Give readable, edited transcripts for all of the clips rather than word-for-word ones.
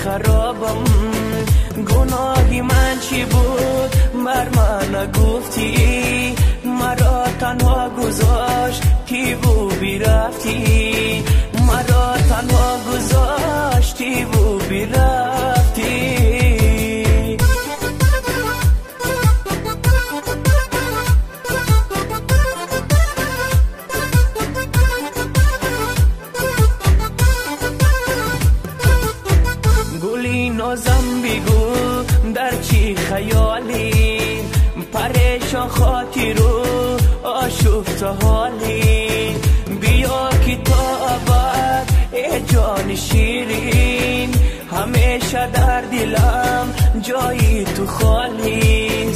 خرابم. گناهی من چی بود بر من نگفتی، مرا تنها گذاشتی و بیرفتی، مرا تنها گذاشتی و بیرفتی. گلی نازم بگو در چی خیالی، پریشان خاطی رو آشفته حالی. بیا که تا ابد ای جان شیرین، همیشه در دلم جایی تو خالی،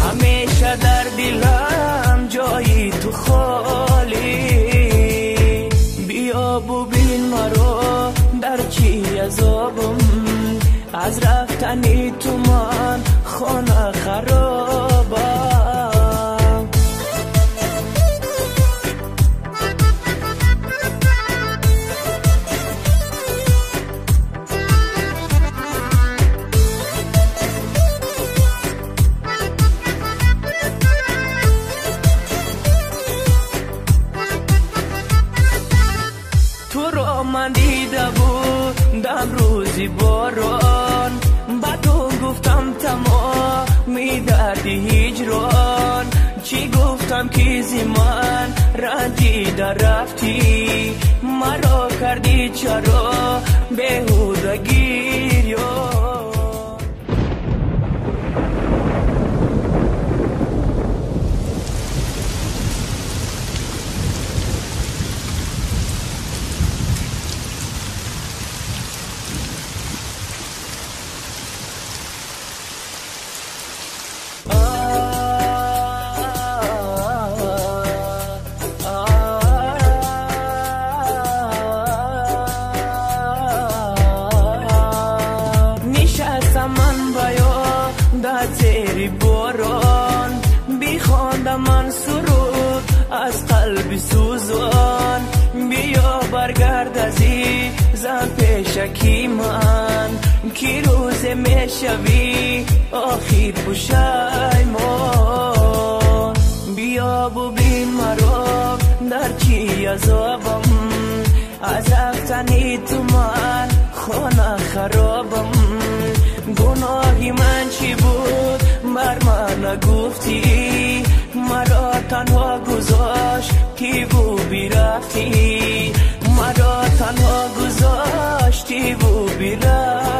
همیشه در دلم جایی تو خالی. بیا ببین مرا در چی عذابم، از رفتنی تو من خانه خرابم. تو رو من دیده بودم روزی باران، با تو گفتم تمامی درد هجران. چی گفتم که زی من رنجیده رفتی، مرا کردی چرا بیهوده گریان. زیر باران بیخواندم من سرود از قلب سوزان. بیا برگرد از این زن پیشکی من، کی روز میشوی آخیر پشیمان. بیا ببین مرا در چی عذابم، از رفتنی تو من خانه خرابم. گناهی من چی بود بر من نگفتی، مرا تنها گذاشتی و بیرفتی، مرا تنها گذاشتی و بیرفتی.